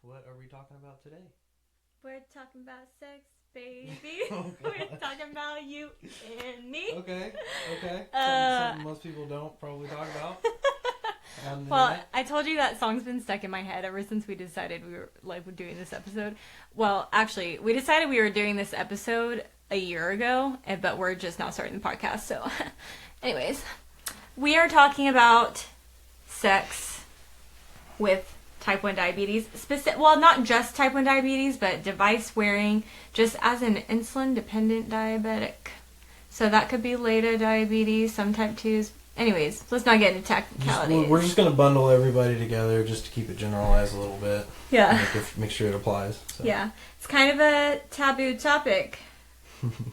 What are we talking about today? We're talking about sex, baby. We're talking about you and me. Okay. Something most people don't probably talk about. Well, I told you that song's been stuck in my head ever since we decided we were doing this episode. Well, actually, we decided we were doing this episode a year ago, but we're just now starting the podcast. So, anyways, we are talking about sex with type 1 diabetes. Well, not just type 1 diabetes, but device wearing, just as an insulin-dependent diabetic. So that could be later diabetes, some type 2s. Anyways, let's not get into technicalities. We're just going to bundle everybody together just to keep it generalized a little bit. Yeah. Make sure it applies. So. Yeah. It's kind of a taboo topic,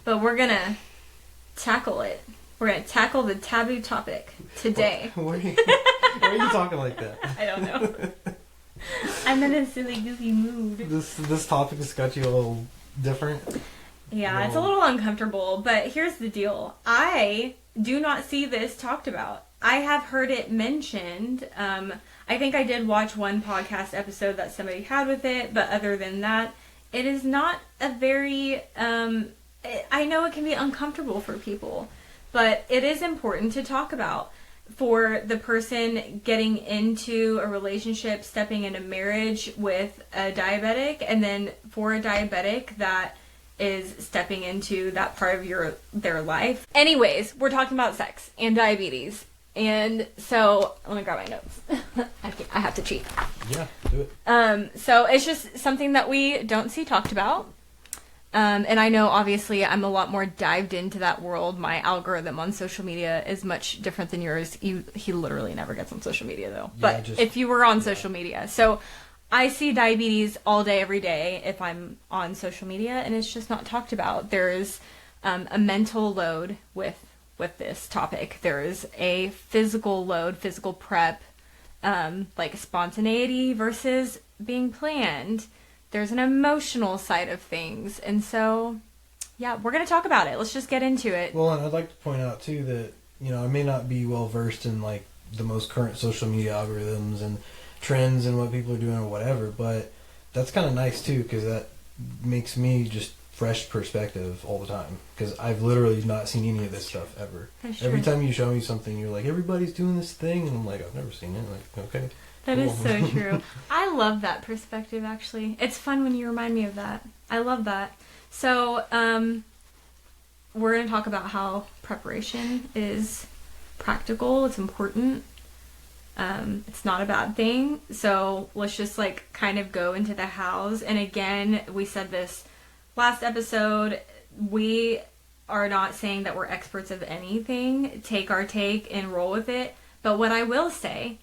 but we're going to tackle it. We're going to tackle the taboo topic today. Why are you talking like that? I don't know. I'm in a silly, goofy mood. This topic has got you a little different. Yeah, it's a little uncomfortable, but here's the deal. I do not see this talked about. I have heard it mentioned. I think I did watch one podcast episode that somebody had with it, but other than that, it is not a very... I know it can be uncomfortable for people, but it is important to talk about. For the person getting into a relationship, stepping into marriage with a diabetic, and then for a diabetic that is stepping into that part of their life. Anyways, we're talking about sex and diabetes. And so, let me grab my notes. I have to cheat. Yeah, do it. So it's just something that we don't see talked about. And I know, obviously, I'm a lot more dived into that world. My algorithm on social media is much different than yours. He literally never gets on social media, though. But if you were on social media. So I see diabetes all day, every day, if I'm on social media, and it's just not talked about. There's a mental load with this topic. There is a physical load, physical prep, like spontaneity versus being planned. There's an emotional side of things. And so, yeah, we're going to talk about it. Let's just get into it. Well, and I'd like to point out, too, that, I may not be well versed in, like, the most current social media algorithms and trends and what people are doing or whatever, but that's kind of nice, too, because that makes me just fresh perspective all the time. Because I've literally not seen any of this stuff ever. Every time you show me something, you're like, everybody's doing this thing, and I'm like, I've never seen it. Like, okay. That is so true. I love that perspective, actually. It's fun when you remind me of that. I love that. So, we're going to talk about how preparation is practical. It's important. It's not a bad thing. So, let's just, kind of go into the hows. And again, we said this last episode. We are not saying that we're experts of anything. Take our take and roll with it. But what I will say...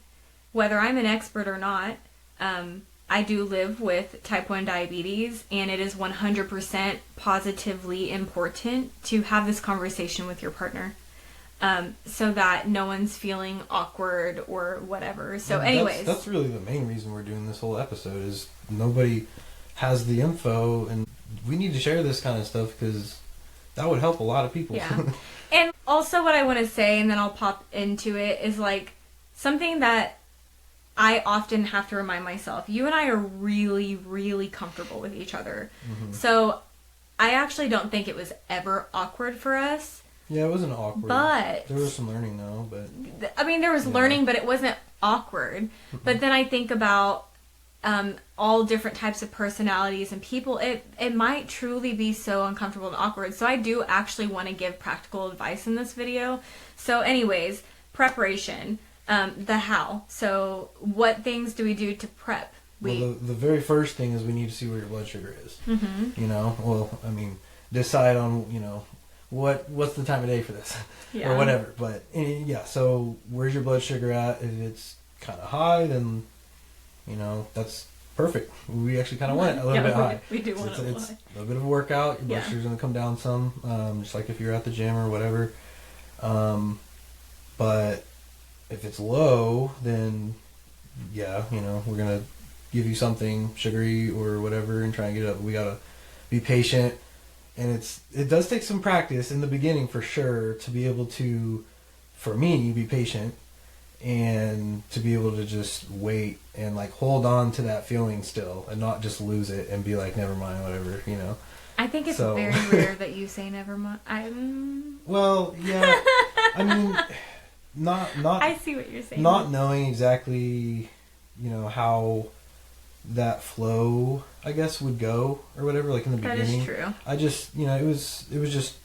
whether I'm an expert or not, I do live with type 1 diabetes, and it is 100% positively important to have this conversation with your partner, so that no one's feeling awkward or whatever. So anyways. That's really the main reason we're doing this whole episode, is nobody has the info, and we need to share this kind of stuff because that would help a lot of people. Yeah. And also what I want to say, and then I'll pop into it, is something that I often have to remind myself, you and I are really, really comfortable with each other. Mm-hmm. So I actually don't think it was ever awkward for us. Yeah, it wasn't awkward. But... there was some learning, though. But there was learning, but it wasn't awkward. Mm-hmm. But then I think about all different types of personalities and people. It might truly be so uncomfortable and awkward. So I do actually want to give practical advice in this video. So anyways, preparation. The how. So, what things do we do to prep? The very first thing is we need to see where your blood sugar is. Mm-hmm. Decide on, what's the time of day for this? Yeah. Or whatever. But, yeah, so where's your blood sugar at? If it's kind of high, then, that's perfect. We actually kind of want it a little bit high. We do want it a little high. It's a little bit of a workout. Your blood sugar's going to come down some, just like if you're at the gym or whatever. But... if it's low, then, yeah, we're going to give you something sugary or whatever and try and get it up. We got to be patient. And it does take some practice in the beginning for sure to be able to, for me, be patient and to be able to just wait and like hold on to that feeling still and not just lose it and be like, never mind, whatever, you know. I think it's very rare that you say never mind. Well, yeah. I mean, not. I see what you're saying. Not knowing exactly, you know, how that flow, I guess, would go or whatever. Like in the beginning, that is true. I just, you know, it was just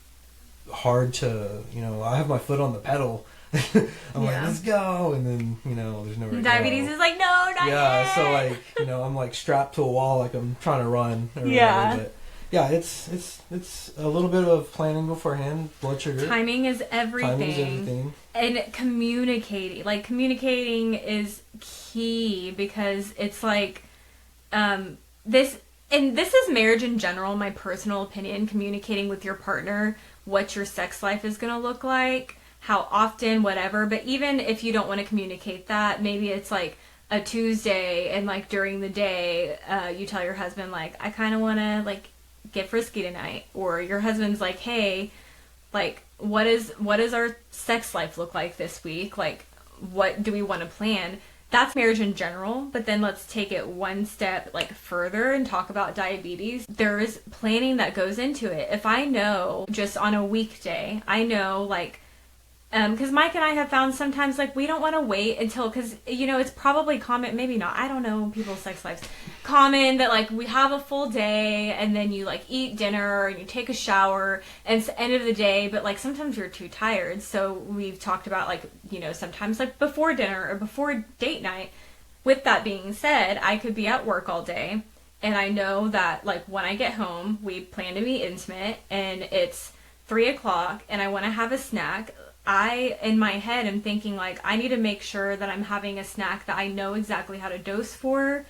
hard to, you know. I have my foot on the pedal. I'm like, let's go, and then, you know, there's nowhere to Diabetes go. is like, no, not yet. So like, you know, I'm like strapped to a wall, like I'm trying to run. Or yeah. Whatever, but yeah, it's a little bit of planning beforehand. Blood sugar. Timing is everything. And communicating is key, because it's like this is marriage in general. My personal opinion: communicating with your partner what your sex life is going to look like, how often, whatever. But even if you don't want to communicate that, maybe it's like a Tuesday and like during the day, you tell your husband like, I kind of want to like get frisky tonight, or your husband's like, hey, like what does our sex life look like this week? Like, what do we want to plan? That's marriage in general, but then let's take it one step like further and talk about diabetes. There's planning that goes into it. If I know just on a weekday, I know like, because Mike and I have found sometimes like we don't want to wait until, because you know it's probably common, maybe not, I don't know people's sex lives, common that like we have a full day and then you like eat dinner and you take a shower and it's the end of the day, but like sometimes you're too tired. So we've talked about like, you know, sometimes like before dinner or before date night. With that being said, I could be at work all day and I know that like when I get home we plan to be intimate and it's 3:00 and I want to have a snack. I, in my head, am thinking, like, I need to make sure that I'm having a snack that I know exactly how to dose for,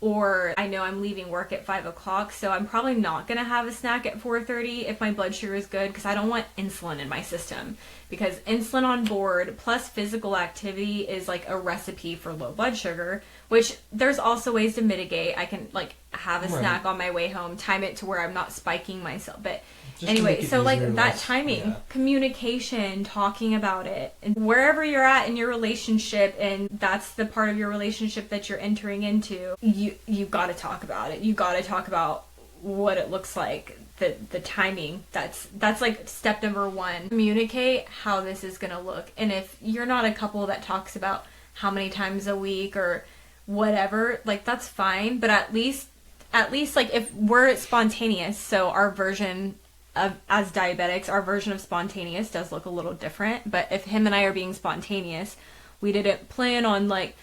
or I know I'm leaving work at 5:00, so I'm probably not going to have a snack at 4:30 if my blood sugar is good, because I don't want insulin in my system, because insulin on board plus physical activity is, like, a recipe for low blood sugar, which there's also ways to mitigate. I can, like, have a snack on my way home, time it to where I'm not spiking myself, but... Just anyway, so like that timing, communication, talking about it, and wherever you're at in your relationship, and that's the part of your relationship that you're entering into, you got to talk about it. You got to talk about what it looks like, the timing. That's like step number one. Communicate how this is going to look. And if you're not a couple that talks about how many times a week or whatever, like that's fine. But at least like if we're spontaneous, so our version as diabetics, our version of spontaneous does look a little different. But if him and I are being spontaneous, we didn't plan on like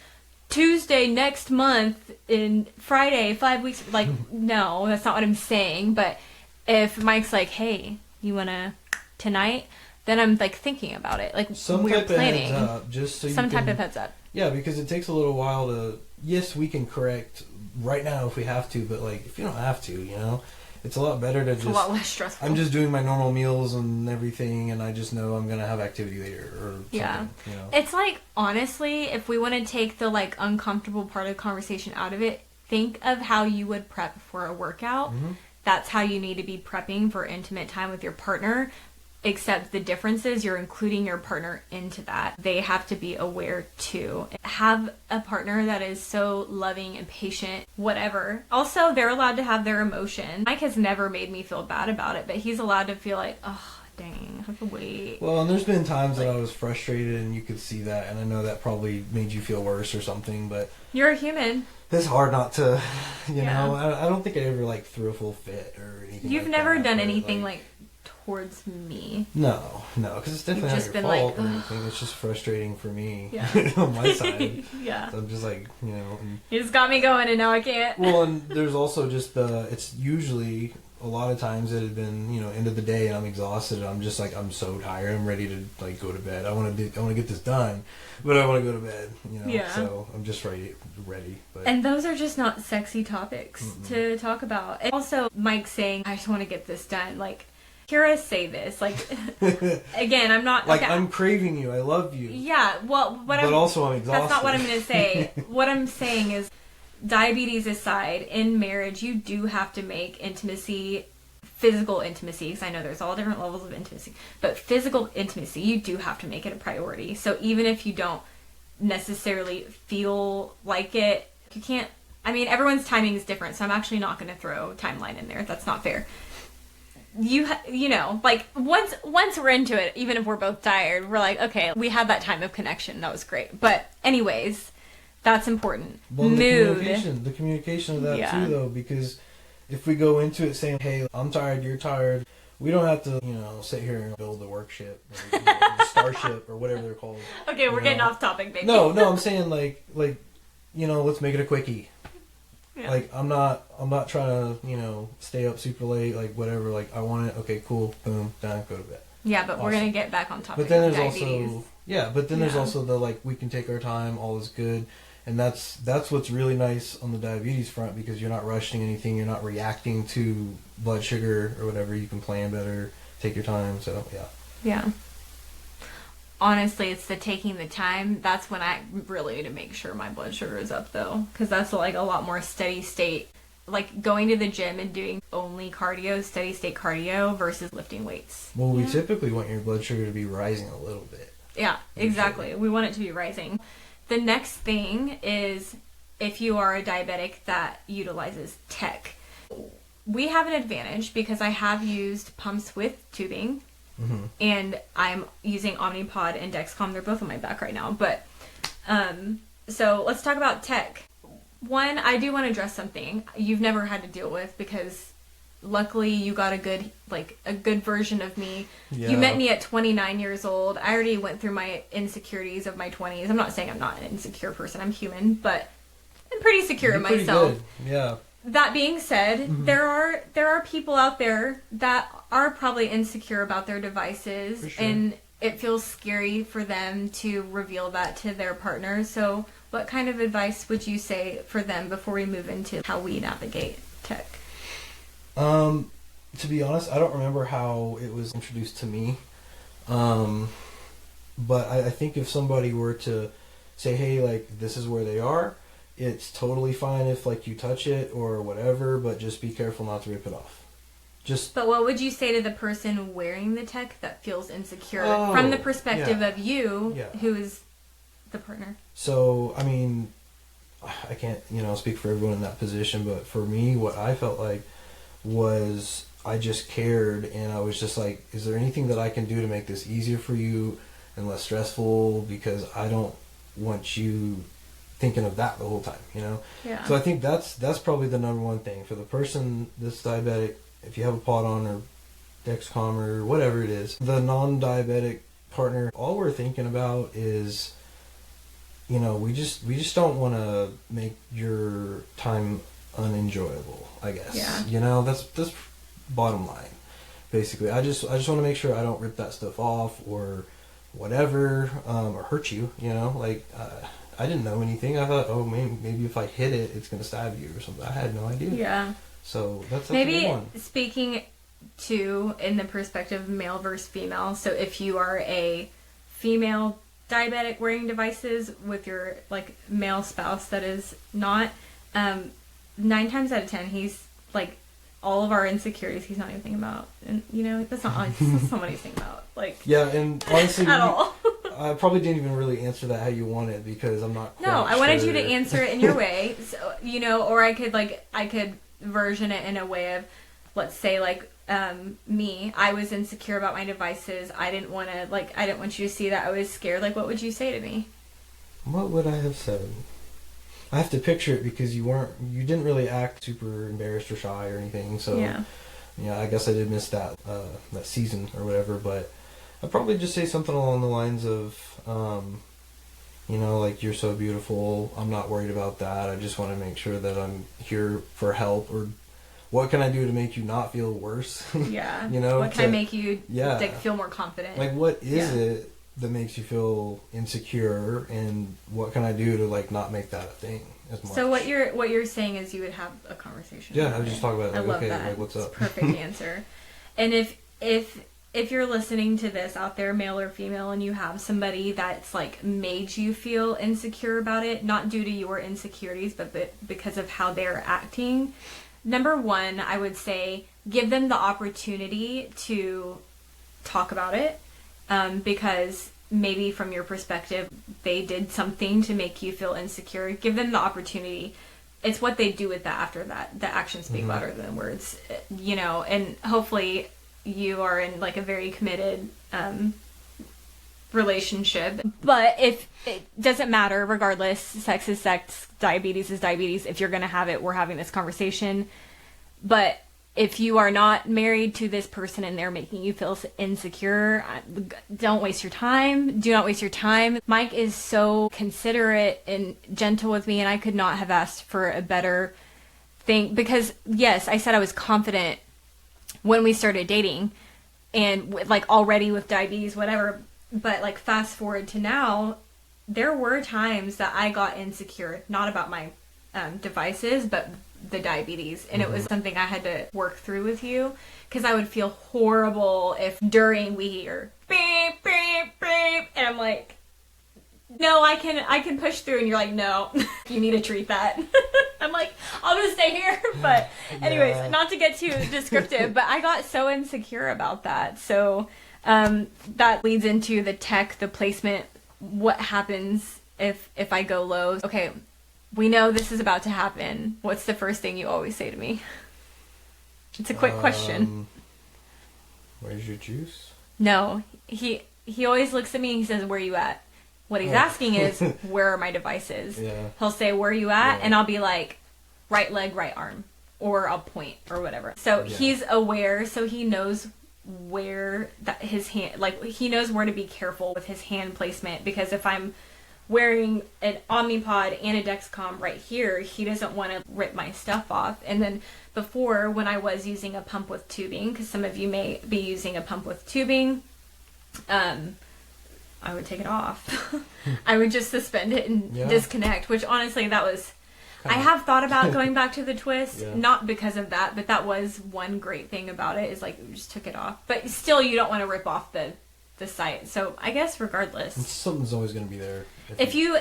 Tuesday next month in Friday 5 weeks. Like, no, that's not what I'm saying. But if Mike's like, hey, you wanna tonight? Then I'm like thinking about it. Like we're planning. Heads up, just so some type of heads up. Yeah, because it takes a little while to. Yes, we can correct right now if we have to, but like if you don't have to, you know. It's a lot better to just... It's a lot less stressful. I'm just doing my normal meals and everything, and I just know I'm going to have activity later or something. Yeah. You know? It's like, honestly, if we want to take the, like, uncomfortable part of the conversation out of it, think of how you would prep for a workout. Mm-hmm. That's how you need to be prepping for intimate time with your partner. Except the difference is you're including your partner into that. They have to be aware too. Have a partner that is so loving and patient, whatever. Also, they're allowed to have their emotion. Mike has never made me feel bad about it, but he's allowed to feel like, oh, dang, I have to wait. Well, and there's been times that I was frustrated and you could see that, and I know that probably made you feel worse or something, but... You're a human. It's hard not to, you know, I don't think I ever, like, threw a full fit or anything. You've never done anything, like towards me. No, because it's definitely not your fault or anything. It's just frustrating for me on my side. Yeah. So I'm just like, you know. You just got me going and now I can't. Well, and there's also just it's usually, a lot of times it had been, you know, end of the day and I'm exhausted and I'm just like, I'm so tired. I'm ready to like go to bed. I want to get this done, but I want to go to bed, you know. Yeah. So I'm just ready. But. And those are just not sexy topics to talk about. And also, Mike saying, I just want to get this done. Like, hear us say this, like, again, I'm not... Like, okay, I'm craving you, I love you. Yeah, well, but also I'm exhausted. That's not what I'm going to say. What I'm saying is, diabetes aside, in marriage, you do have to make intimacy, physical intimacy, because I know there's all different levels of intimacy, but physical intimacy, you do have to make it a priority. So even if you don't necessarily feel like it. You can't, I mean, everyone's timing is different, so I'm actually not going to throw timeline in there. That's not fair. You know, like once we're into it, even if we're both tired, we're like, okay, we had that time of connection. That was great. But anyways, that's important. Well, Mood. The communication of that too, though, because if we go into it saying, hey, I'm tired, you're tired, we don't have to, you know, sit here and build the workship or the starship or whatever they're called. Okay, we're getting off topic, baby. No, I'm saying like, you know, let's make it a quickie. Yeah. Like, I'm not trying to, you know, stay up super late, like, whatever. Like, I want it, okay, cool, boom, done, go to bed. Yeah, but we're going to get back on topic. But then there's diabetes. There's also the, like, we can take our time, all is good. And that's what's really nice on the diabetes front, because you're not rushing anything, you're not reacting to blood sugar or whatever. You can plan better, take your time, so, yeah. Yeah. Honestly, it's the taking the time. That's when I really need to make sure my blood sugar is up, though. Because that's, like, a lot more steady state. Like, going to the gym and doing only cardio, steady state cardio, versus lifting weights. Well, we typically want your blood sugar to be rising a little bit. Yeah, exactly. We want it to be rising. The next thing is if you are a diabetic that utilizes tech. We have an advantage because I have used pumps with tubing. Mm-hmm. And I'm using Omnipod and Dexcom. They're both on my back right now. But, so let's talk about tech. One, I do want to address something you've never had to deal with, because luckily you got a good version of me. Yeah. You met me at 29 years old. I already went through my insecurities of my 20s. I'm not saying I'm not an insecure person. I'm human, but I'm pretty secure in myself. Good. Yeah. That being said, mm-hmm. there are people out there that are probably insecure about their devices, sure. And it feels scary for them to reveal that to their partner. So what kind of advice would you say for them before we move into how we navigate tech? To be honest, I don't remember how it was introduced to me. But I think if somebody were to say, hey, like, this is where they are, it's totally fine if, like, you touch it or whatever, but just be careful not to rip it off. But what would you say to the person wearing the tech that feels insecure from the perspective of you, who is the partner? So, I mean, I can't, you know, speak for everyone in that position, but for me, what I felt like was I just cared, and I was just like, is there anything that I can do to make this easier for you and less stressful? Because I don't want you thinking of that the whole time, you know? Yeah. So I think that's probably the number one thing for the person that's diabetic. If you have a pod on or Dexcom or whatever it is, the non-diabetic partner, all we're thinking about is, you know, we just don't want to make your time unenjoyable, I guess. Yeah. You know, that's bottom line. Basically, I just want to make sure I don't rip that stuff off or whatever, or hurt you, you know? Like, I didn't know anything. I thought, oh, maybe if I hit it, it's going to stab you or something. I had no idea. Yeah. So that's maybe a good one. Speaking to in the perspective of male versus female. So if you are a female diabetic wearing devices with your, like, male spouse that is not, 9 times out of 10, he's, like, all of our insecurities he's not even thinking about. And, you know, that's not what he's thinking about. Like, yeah, and honestly, at all. I probably didn't even really answer that how you wanted, because I'm not quite No, I wanted you to answer it in your way. So, you know, or I could version it in a way of, let's say, like, me, I was insecure about my devices. I didn't want you to see that I was scared. Like, what would you say to me? What would I have said? I have to picture it, because you didn't really act super embarrassed or shy or anything. So, yeah, I guess I did miss that season or whatever. But I'd probably just say something along the lines of, you know, like, you're so beautiful. I'm not worried about that. I just want to make sure that I'm here for help, or what can I do to make you not feel worse? Yeah. You know, what can I make you like, feel more confident? Like, what is it that makes you feel insecure, and what can I do to, like, not make that a thing as much? So what you're saying is you would have a conversation. Yeah, I would just talk about it. Like, I love okay, that. like, what's up? Perfect answer. And if you're listening to this out there, male or female, and you have somebody that's, like, made you feel insecure about it, not due to your insecurities, but because of how they're acting, number one, I would say give them the opportunity to talk about it, because maybe from your perspective, they did something to make you feel insecure. Give them the opportunity. It's what they do with that after that. The actions speak louder than words, you know, and hopefully you are in like a very committed relationship. But if it doesn't matter, regardless, sex is sex, diabetes is diabetes. If you're going to have it, we're having this conversation. But if you are not married to this person and they're making you feel insecure, don't waste your time. Do not waste your time. Mike is so considerate and gentle with me, and I could not have asked for a better thing. Because, yes, I said I was confident when we started dating and like already with diabetes, whatever. But like fast forward to now, there were times that I got insecure, not about my devices, but the diabetes, and it was something I had to work through with you, because I would feel horrible if during we hear beep beep beep and I'm like, no, I can push through, and you're like, no, you need to treat that. I'm like, I'll just stay here. But anyways, not to get too descriptive, but I got so insecure about that. So that leads into the tech, the placement. What happens if I go low? Okay, we know this is about to happen. What's the first thing you always say to me? It's a quick question. Where's your juice? No, he always looks at me and he says, where are you at? What he's asking is, where are my devices? Yeah. He'll say, where are you at? Yeah. And I'll be like, right leg, right arm. Or I'll point or whatever. So he's aware, so he knows where that his hand, like he knows where to be careful with his hand placement, because if I'm wearing an Omnipod and a Dexcom right here, he doesn't want to rip my stuff off. And then before, when I was using a pump with tubing, because some of you may be using a pump with tubing, I would take it off. I would just suspend it and disconnect, which honestly, that was... I have thought about going back to the twist, not because of that, but that was one great thing about it, is like, we just took it off. But still, you don't want to rip off the site. So I guess regardless, something's always going to be there. If you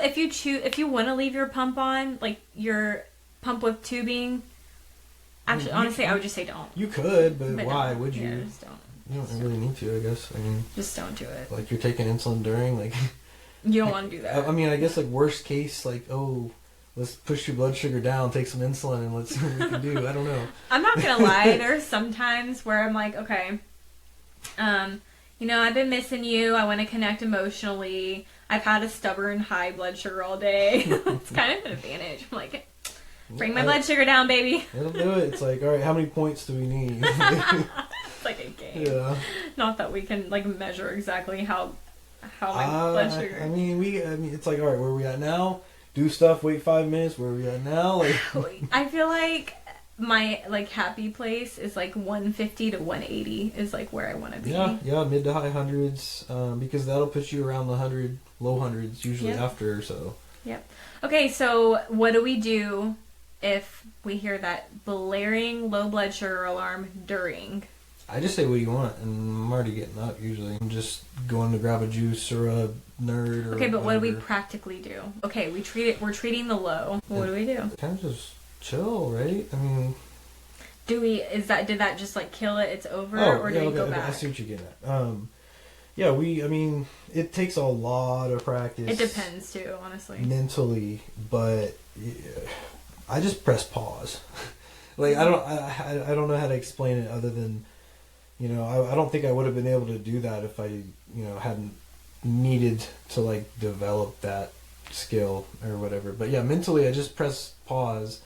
want to leave your pump on, like your pump with tubing, actually, honestly, I would just say don't. You could, but why would you? Yeah, just don't. You don't really need to, I guess. I mean, just don't do it. Like you're taking insulin during, like. You don't want to do that. I mean, I guess like worst case, like, oh, let's push your blood sugar down, take some insulin, and let's see what we can do. I don't know. I'm not gonna lie. There's some times where I'm like, okay, you know, I've been missing you. I want to connect emotionally. I've had a stubborn high blood sugar all day. It's kind of an advantage. I'm like, bring my blood sugar down, baby. It'll do it. It's like, all right, how many points do we need? It's like a game. Yeah. Not that we can like measure exactly how my blood sugar. I mean, it's like, all right, where are we at now? Do stuff. Wait 5 minutes. Where are we at now? Like, I feel like my like happy place is like 150 to 180 is like where I want to be. Yeah, mid to high hundreds, because that'll put you around the low hundreds usually after. So. Yep. Okay, so what do we do if we hear that blaring low blood sugar alarm during? I just say, what do you want? And I'm already getting up usually. I'm just going to grab a juice or a nerd or okay, but whatever. what do we practically do? Okay, we're treating the low. What do we do? Kind of just chill, right? I mean, did that just like kill it, it's over, or do we go back? I see what you're getting at. I mean, it takes a lot of practice. It depends too, honestly. Mentally, but I just press pause. Like, I don't know how to explain it other than, you know, I don't think I would have been able to do that if I, you know, hadn't needed to like develop that skill or whatever. But yeah, mentally I just press pause.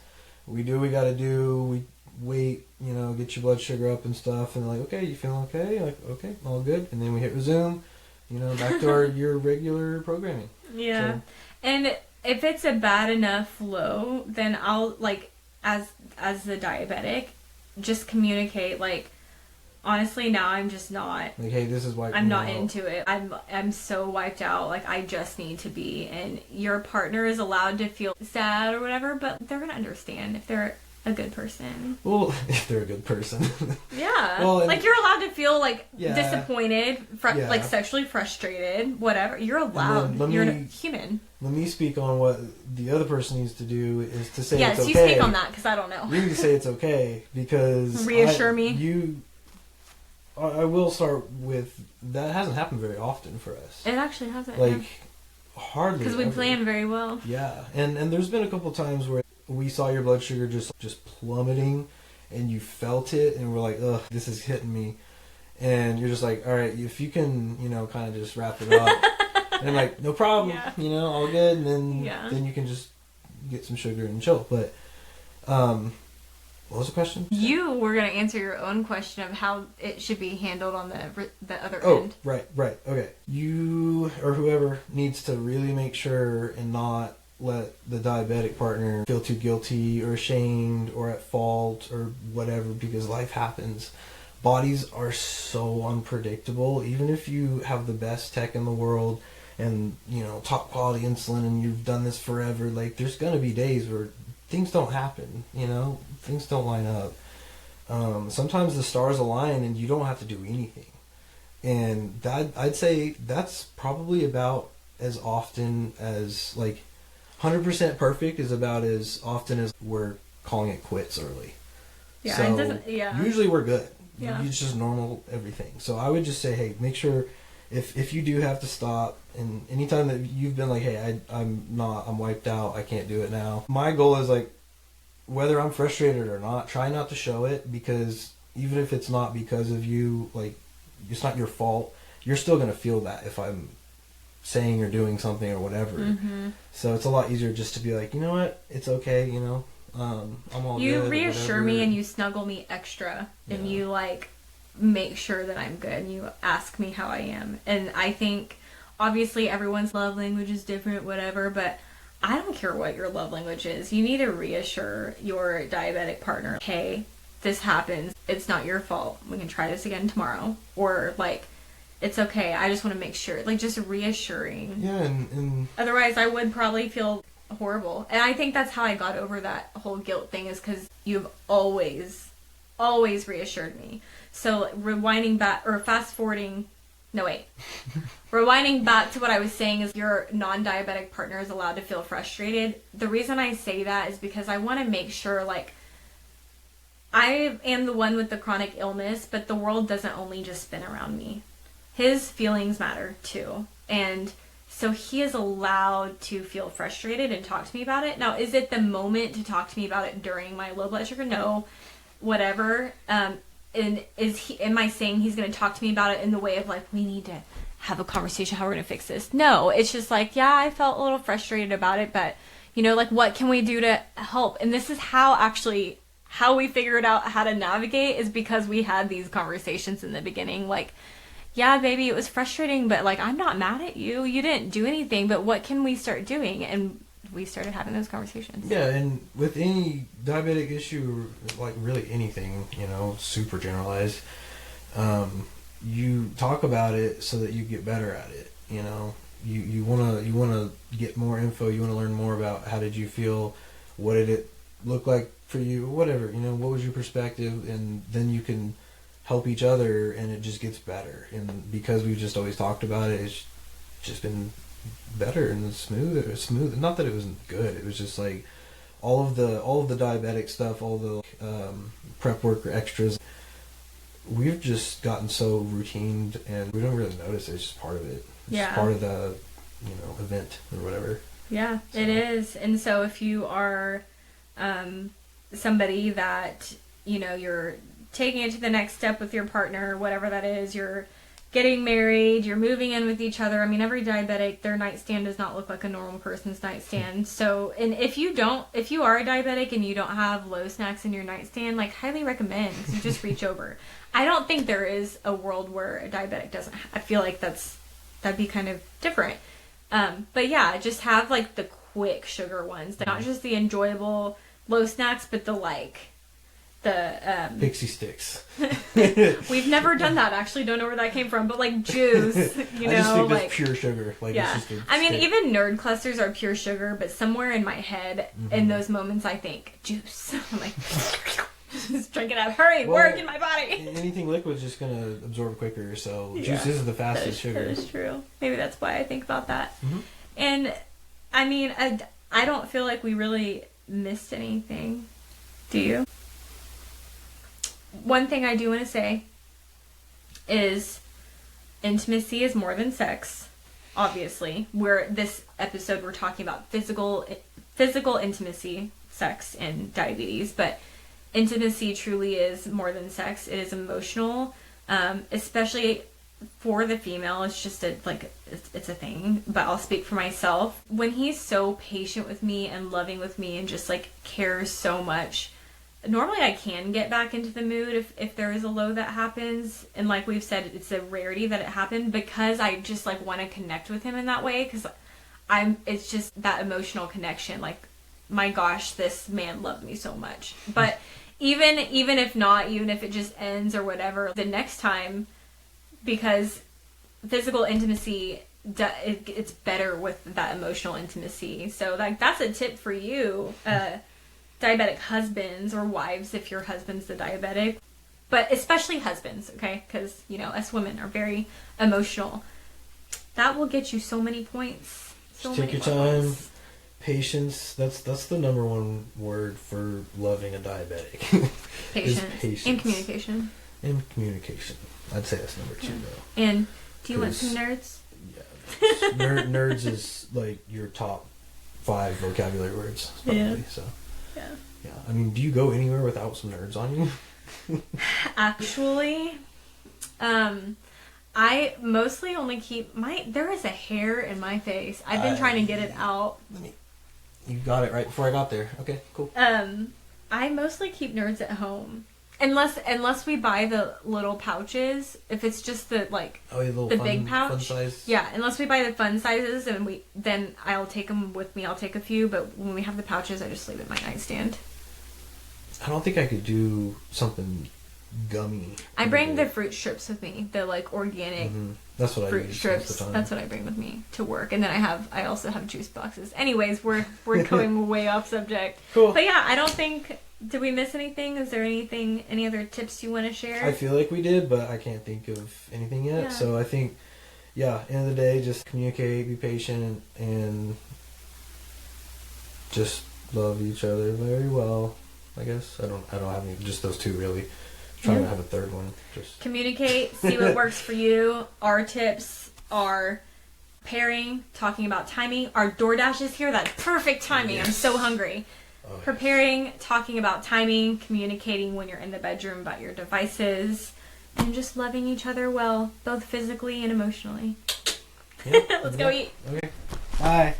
We do what we gotta do. We wait, you know, get your blood sugar up and stuff, and like, okay, you feeling okay? Like, okay, all good. And then we hit resume, you know, back to your regular programming. Yeah. So. And if it's a bad enough low, then I'll like, as the diabetic, just communicate like, honestly, now I'm just not. Like, hey, this is why I'm not into it. I'm so wiped out. Like, I just need to be. And your partner is allowed to feel sad or whatever, but they're gonna understand if they're a good person. Well, if they're a good person. Yeah. Well, like, you're allowed to feel like disappointed, like sexually frustrated, whatever. You're allowed. You're a human. Let me speak on what the other person needs to do is to say it's okay. Yes, you speak on that because I don't know. You need to say it's okay because reassure me. I will start with that hasn't happened very often for us. It actually hasn't. Like, hardly. Because we plan very well. Yeah, and there's been a couple times where we saw your blood sugar just plummeting, and you felt it, and we're like, ugh, this is hitting me. And you're just like, all right, if you can, kind of just wrap it up. And I'm like, no problem, all good. And then you can just get some sugar and chill. But, what was the question? You were going to answer your own question of how it should be handled on the other end. Oh, right. Okay. You or whoever needs to really make sure and not let the diabetic partner feel too guilty or ashamed or at fault or whatever, because life happens. Bodies are so unpredictable. Even if you have the best tech in the world and, top quality insulin and you've done this forever, like, there's going to be days where things don't happen, things don't line up. Sometimes the stars align and you don't have to do anything. And that, I'd say that's probably about as often as, 100% perfect is about as often as we're calling it quits early. Yeah, so it doesn't, usually we're good. Yeah. It's just normal everything. So I would just say, hey, make sure if you do have to stop, and anytime that you've been like, hey, I'm wiped out, I can't do it now. My goal is, whether I'm frustrated or not, try not to show it, because even if it's not because of you, it's not your fault, you're still going to feel that if I'm saying or doing something or whatever. Mm-hmm. So it's a lot easier just to be like, you know what, it's okay, I'm all you good. You reassure me and you snuggle me extra, and you make sure that I'm good, and you ask me how I am. And I think obviously everyone's love language is different, whatever, but I don't care what your love language is. You need to reassure your diabetic partner, hey, this happens, it's not your fault, we can try this again tomorrow, or it's okay, I just want to make sure, just reassuring. Yeah, and otherwise I would probably feel horrible. And I think that's how I got over that whole guilt thing, is because you've always reassured me. So rewinding back, or fast forwarding, rewinding back to what I was saying is your non-diabetic partner is allowed to feel frustrated. The reason I say that is because I want to make sure, I am the one with the chronic illness, but the world doesn't only just spin around me. His feelings matter too. And so he is allowed to feel frustrated and talk to me about it. Now, is it the moment to talk to me about it during my low blood sugar? No. Whatever. And am I saying he's going to talk to me about it in the way of we need to have a conversation how we're going to fix this? No. It's just I felt a little frustrated about it, but what can we do to help? And this is how we figured out how to navigate, is because we had these conversations in the beginning. Yeah, baby, it was frustrating, but I'm not mad at you. You didn't do anything, but what can we start doing? And we started having those conversations. Yeah, and with any diabetic issue, really anything, super generalized, you talk about it so that you get better at it. You wanna get more info. You wanna learn more about how did you feel, what did it look like for you, whatever. What was your perspective, and then you can help each other, and it just gets better. And because we've just always talked about it, it's just been better and smooth. Not that it wasn't good, it was just all of the diabetic stuff, all the prep work or extras, we've just gotten so routined, and we don't really notice it. It's just part of it. It's just part of the event or whatever. Yeah, so. It is. And so if you are somebody that you're taking it to the next step with your partner, whatever that is, you're getting married, you're moving in with each other. I mean, every diabetic, their nightstand does not look like a normal person's nightstand. So, and if you are a diabetic and you don't have low snacks in your nightstand, highly recommend you just reach over. I don't think there is a world where a diabetic doesn't. I feel like that'd be kind of different. But yeah, just have the quick sugar ones, not just the enjoyable low snacks, but the Pixie sticks. We've never done that. Actually, don't know where that came from, but juice, I just think that's pure sugar. Yeah. It's just I mean, even nerd clusters are pure sugar, but somewhere in my head, in those moments, I think juice. I'm just drink it up. Hurry, work in my body. Anything liquid is just gonna absorb quicker, so juice is the fastest sugar. That is true. Maybe that's why I think about that. Mm-hmm. And I mean, I don't feel like we really missed anything. Do you? One thing I do want to say is intimacy is more than sex. Obviously, this episode we're talking about physical intimacy, sex, and diabetes, but intimacy truly is more than sex. It is emotional, especially for the female. It's just it's a thing, but I'll speak for myself. When he's so patient with me and loving with me and just like cares so much, normally I can get back into the mood if there is a low that happens. And like we've said, it's a rarity that it happened because I just like want to connect with him in that way, because it's just that emotional connection. Like, my gosh, this man loved me so much. But even if not, even if it just ends or whatever, the next time, because physical intimacy, it's better with that emotional intimacy. So like that's a tip for you, diabetic husbands or wives, if your husband's the diabetic, but especially husbands, okay? Because, you know, us women are very emotional. That will get you so many points. Just take your time. Patience. That's the number one word for loving a diabetic. Patience. And communication. And communication. I'd say that's number 2 though. And do you want some nerds? Yeah. Nerds is like your top 5 vocabulary words, probably. Yeah. So. Yeah. I mean, do you go anywhere without some nerds on you? Actually, I mostly only keep there is a hair in my face. I've been trying to get it out. You got it right before I got there. Okay, cool. I mostly keep nerds at home. Unless we buy the little pouches. If it's just the the big pouch. Fun size. Yeah, unless we buy the fun sizes and then I'll take them with me. I'll take a few, but when we have the pouches, I just leave it in my nightstand. I don't think I could do something gummy. I bring the fruit strips with me. The organic That's what fruit I use strips. most of the time. That's what I bring with me to work. And then I also have juice boxes. Anyways, we're going way off subject. Cool. But yeah, I don't think. Did we miss anything? Is there any other tips you want to share? I feel like we did, but I can't think of anything yet. Yeah. So I think, end of the day, just communicate, be patient, and just love each other very well. I guess I don't have any, just those 2 really. Trying to have a third one. Just communicate, see what works for you. Our tips are pairing, talking about timing. Our DoorDash is here. That's perfect timing. Yes. I'm so hungry. Oh, preparing, talking about timing, communicating when you're in the bedroom about your devices, and just loving each other well, both physically and emotionally. Yeah, Let's go eat. Okay. Bye.